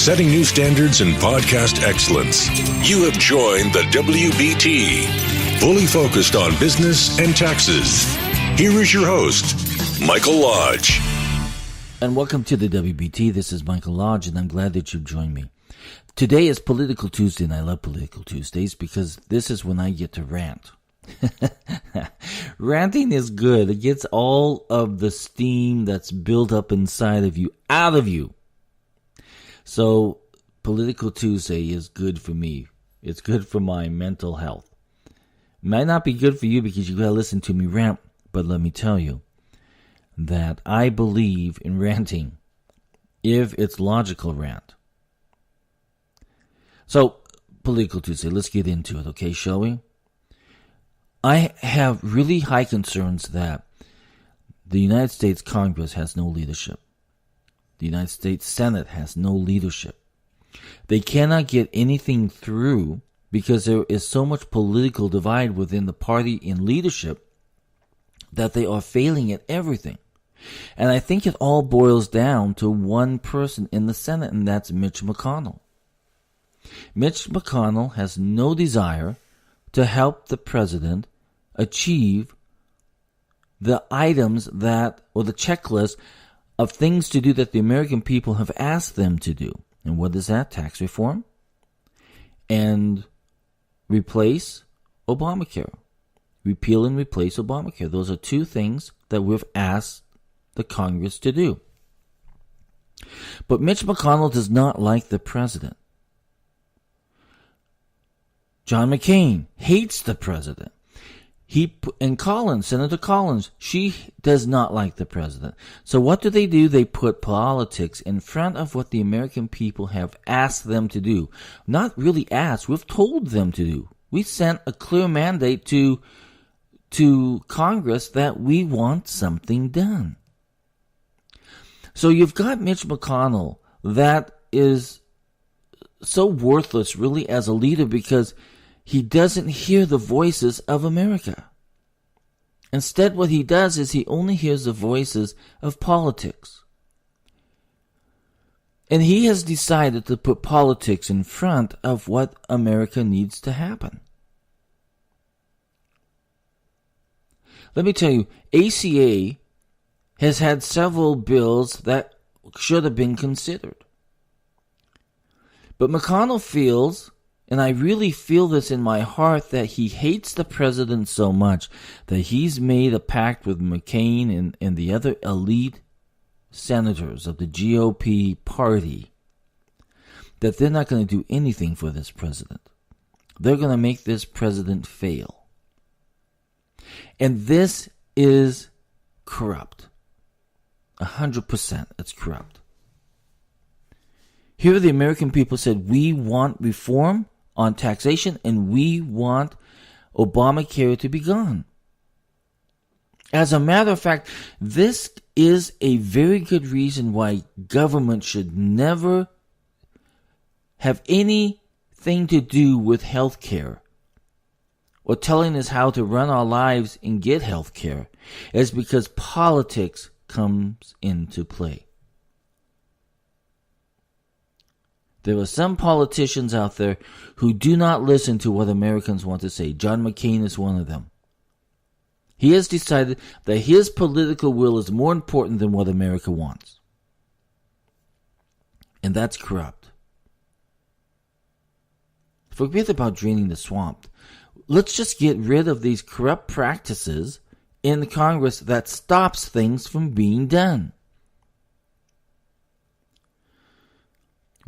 setting new standards in podcast excellence. You have joined the WBT, fully focused on business and taxes. Here is your host, Michael Lodge. And welcome to the WBT. This is Michael Lodge, and I'm glad that you've joined me. Today is Political Tuesday, and I love Political Tuesdays because this is when I get to rant. Ranting is good. It gets all of the steam that's built up inside of you out of you. So, Political Tuesday is good for me. It's good for my mental health. It might not be good for you because you gotta listen to me rant, but let me tell you that I believe in ranting if it's logical rant. So, Political Tuesday, let's get into it, okay, shall we? I have really high concerns that the United States Congress has no leadership. The United States Senate has no leadership. They cannot get anything through because there is so much political divide within the party in leadership that they are failing at everything. And I think it all boils down to one person in the Senate, and that's Mitch McConnell. Mitch McConnell has no desire to help the president achieve the items that, or the checklist of things to do that the American people have asked them to do. And what is that? Tax reform and replace Obamacare. Repeal and replace Obamacare. Those are two things that we've asked the Congress to do. But Mitch McConnell does not like the president. John McCain hates the president. And Collins, Senator Collins, she does not like the president. So what do? They put politics in front of what the American people have asked them to do. Not really asked, we've told them to do. We sent a clear mandate to Congress that we want something done. So you've got Mitch McConnell that is so worthless really as a leader because he doesn't hear the voices of America. Instead, what he does is he only hears the voices of politics. And he has decided to put politics in front of what America needs to happen. Let me tell you, ACA has had several bills that should have been considered. But McConnell feels, and I really feel this in my heart, that he hates the president so much that he's made a pact with McCain and the other elite senators of the GOP party that they're not going to do anything for this president. They're going to make this president fail. And this is corrupt. 100% it's corrupt. Here the American people said, we want reform on taxation and we want Obamacare to be gone. As a matter of fact, this is a very good reason why government should never have anything to do with health care or telling us how to run our lives and get health care, is because politics comes into play. There are some politicians out there who do not listen to what Americans want to say. John McCain is one of them. He has decided that his political will is more important than what America wants. And that's corrupt. Forget about draining the swamp. Let's just get rid of these corrupt practices in the Congress that stops things from being done.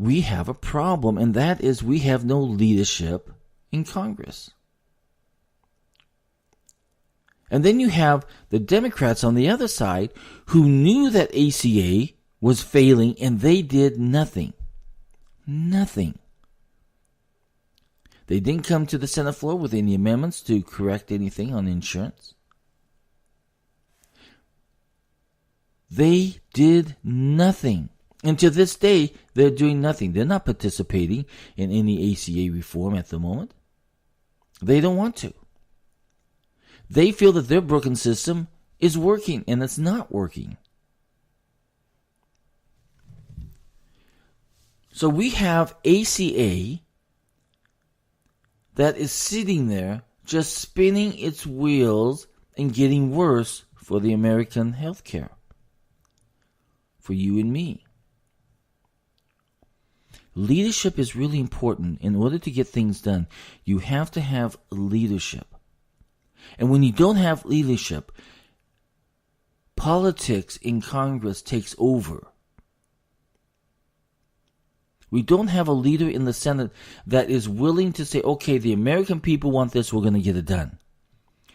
We have a problem, and that is we have no leadership in Congress. And then you have the Democrats on the other side who knew that ACA was failing, and they did nothing. Nothing. They didn't come to the Senate floor with any amendments to correct anything on insurance. They did nothing. And to this day, they're doing nothing. They're not participating in any ACA reform at the moment. They don't want to. They feel that their broken system is working, and it's not working. So we have ACA that is sitting there just spinning its wheels and getting worse for the American healthcare, for you and me. Leadership is really important. In order to get things done, you have to have leadership. And when you don't have leadership, politics in Congress takes over. We don't have a leader in the Senate that is willing to say, okay, the American people want this, we're going to get it done.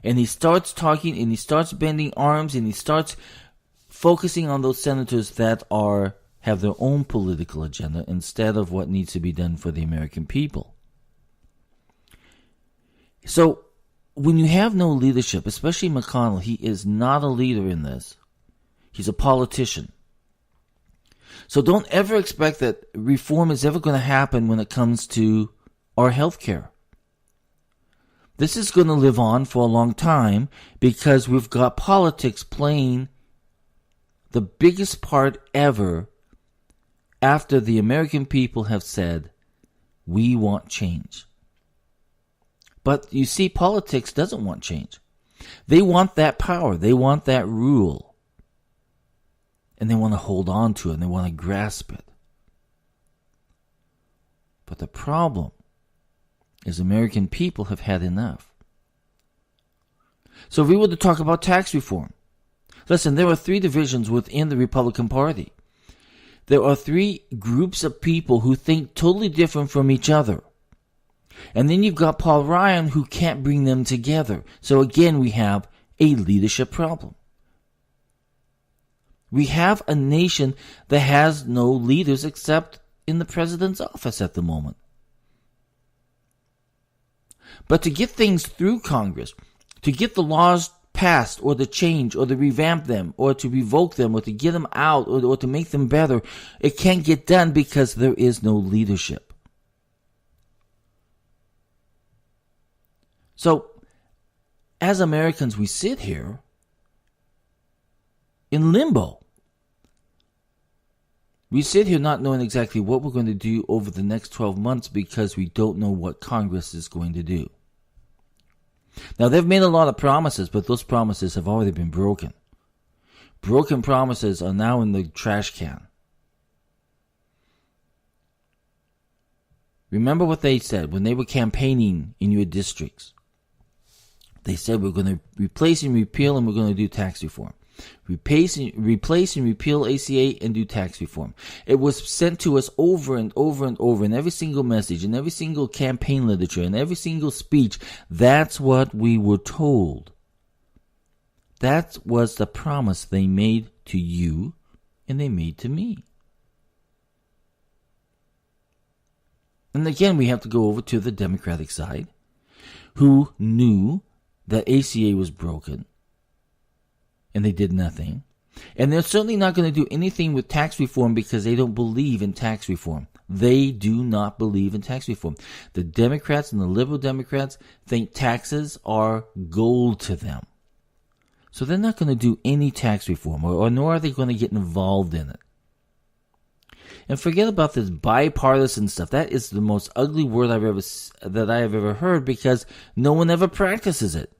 And he starts talking and he starts bending arms and he starts focusing on those senators that have their own political agenda instead of what needs to be done for the American people. So when you have no leadership, especially McConnell, he is not a leader in this. He's a politician. So don't ever expect that reform is ever going to happen when it comes to our health care. This is going to live on for a long time because we've got politics playing the biggest part ever after the American people have said, we want change. But you see, politics doesn't want change. They want that power. They want that rule. And they want to hold on to it and they want to grasp it. But the problem is American people have had enough. So if we were to talk about tax reform, listen, there are three divisions within the Republican Party. There are three groups of people who think totally different from each other. And then you've got Paul Ryan who can't bring them together. So again, we have a leadership problem. We have a nation that has no leaders except in the president's office at the moment. But to get things through Congress, to get the laws passed or to change or to revamp them or to revoke them or to get them out or to make them better, it can't get done because there is no leadership. So, as Americans, we sit here in limbo. We sit here not knowing exactly what we're going to do over the next 12 months because we don't know what Congress is going to do. Now, they've made a lot of promises, but those promises have already been broken. Broken promises are now in the trash can. Remember what they said when they were campaigning in your districts. They said we're going to replace and repeal and we're going to do tax reform. Replace and repeal ACA and do tax reform. It was sent to us over and over and over in every single message, in every single campaign literature, in every single speech. That's what we were told. That was the promise they made to you and they made to me. And again, we have to go over to the Democratic side, who knew that ACA was broken. And they did nothing. And they're certainly not going to do anything with tax reform because they don't believe in tax reform. They do not believe in tax reform. The Democrats and the liberal Democrats think taxes are gold to them. So they're not going to do any tax reform, or nor are they going to get involved in it. And forget about this bipartisan stuff. That is the most ugly word that I have ever heard because no one ever practices it.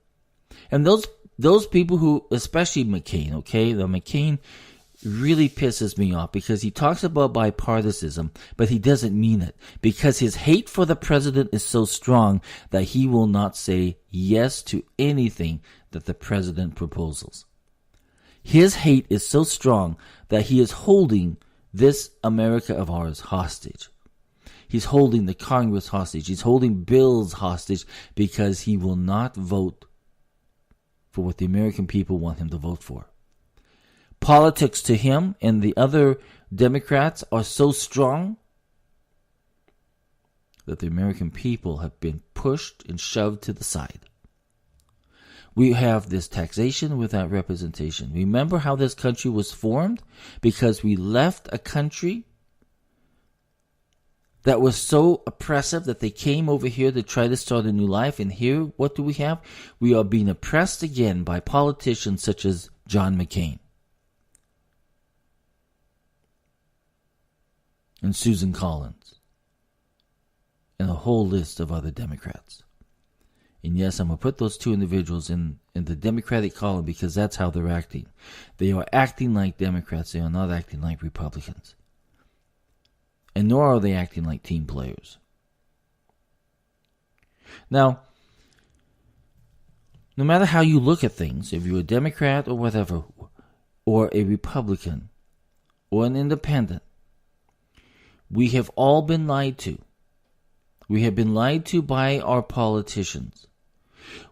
And those people who, especially McCain, okay? The McCain really pisses me off because he talks about bipartisanism, but he doesn't mean it. Because his hate for the president is so strong that he will not say yes to anything that the president proposes. His hate is so strong that he is holding this America of ours hostage. He's holding the Congress hostage. He's holding bills hostage because he will not vote for what the American people want him to vote for. Politics to him and the other Democrats are so strong that the American people have been pushed and shoved to the side. We have this taxation without representation. Remember how this country was formed? Because we left a country that was so oppressive that they came over here to try to start a new life. And here, what do we have? We are being oppressed again by politicians such as John McCain. and Susan Collins, and a whole list of other Democrats. And yes, I'm going to put those two individuals in the Democratic column because that's how they're acting. They are acting like Democrats. They are not acting like Republicans. And nor are they acting like team players. Now, no matter how you look at things, if you're a Democrat or whatever, or a Republican, or an independent, we have all been lied to. We have been lied to by our politicians.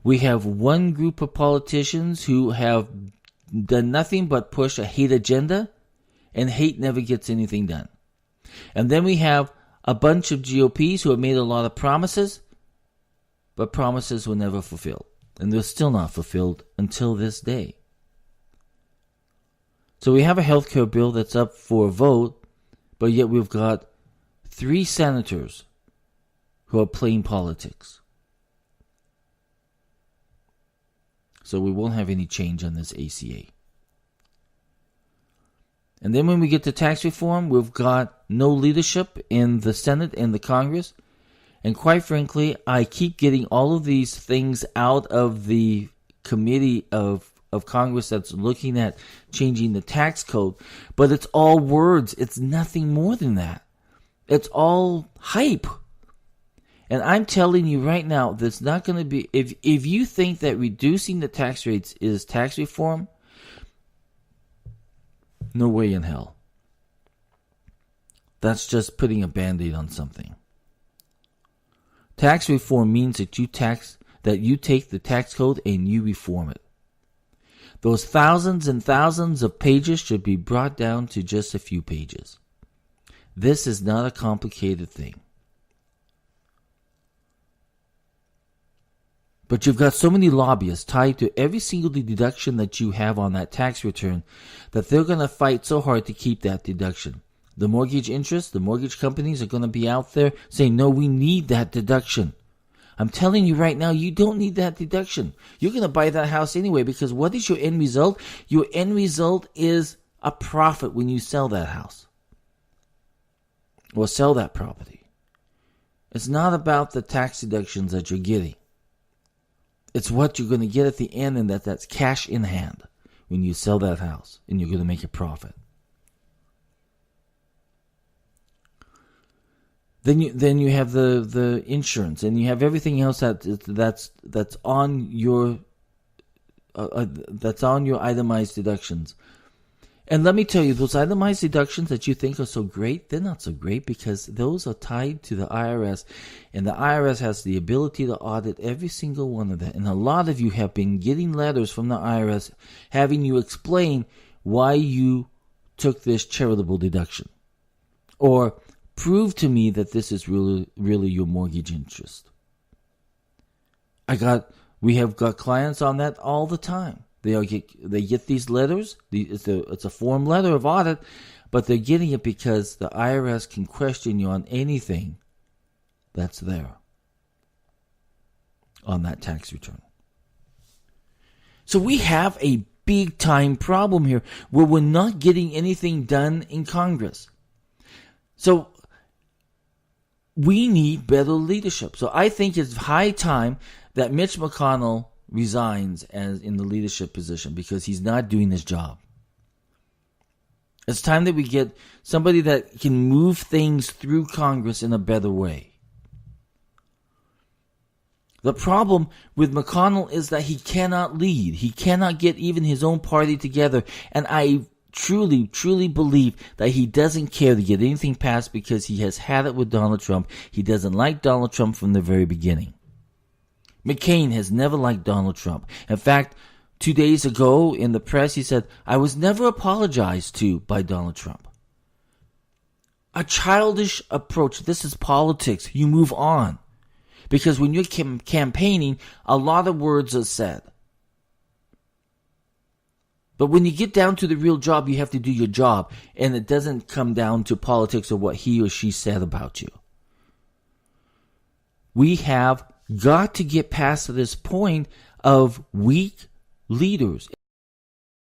We have one group of politicians who have done nothing but push a hate agenda, and hate never gets anything done. And then we have a bunch of GOPs who have made a lot of promises, but promises were never fulfilled. And they're still not fulfilled until this day. So we have a health care bill that's up for a vote, but yet we've got 3 senators who are playing politics. So we won't have any change on this ACA. And then when we get to tax reform, we've got no leadership in the Senate and the Congress. And quite frankly, I keep getting all of these things out of the committee of Congress that's looking at changing the tax code. But it's all words. It's nothing more than that. It's all hype. And I'm telling you right now, that's not going to be... If you think that reducing the tax rates is tax reform, no way in hell. That's just putting a Band-Aid on something. Tax reform means that you take the tax code and you reform it. Those thousands and thousands of pages should be brought down to just a few pages. This is not a complicated thing. But you've got so many lobbyists tied to every single deduction that you have on that tax return that they're going to fight so hard to keep that deduction. The mortgage interest, the mortgage companies are going to be out there saying, no, we need that deduction. I'm telling you right now, you don't need that deduction. You're going to buy that house anyway, because what is your end result? Your end result is a profit when you sell that house or sell that property. It's not about the tax deductions that you're getting. It's what you're going to get at the end, and that's cash in hand when you sell that house, and you're going to make a profit. Then you have the insurance, and you have everything else that's on your itemized deductions. And let me tell you, those itemized deductions that you think are so great, they're not so great because those are tied to the IRS, and the IRS has the ability to audit every single one of that. And a lot of you have been getting letters from the IRS having you explain why you took this charitable deduction, or prove to me that this is really your mortgage interest. We have got clients on that all the time. They get these letters. It's a form letter of audit, but they're getting it because the IRS can question you on anything that's there on that tax return. So we have a big time problem here where we're not getting anything done in Congress. So we need better leadership. So I think it's high time that Mitch McConnell resigns as in the leadership position because he's not doing his job. It's time that we get somebody that can move things through Congress in a better way. The problem with McConnell is that he cannot lead. He cannot get even his own party together. And I truly, truly believe that he doesn't care to get anything passed because he has had it with Donald Trump. He doesn't like Donald Trump from the very beginning. McCain has never liked Donald Trump. In fact, 2 days ago in the press, he said, I was never apologized to by Donald Trump. A childish approach. This is politics. You move on. Because when you're campaigning, a lot of words are said. But when you get down to the real job, you have to do your job. And it doesn't come down to politics or what he or she said about you. We have got to get past this point of weak leaders.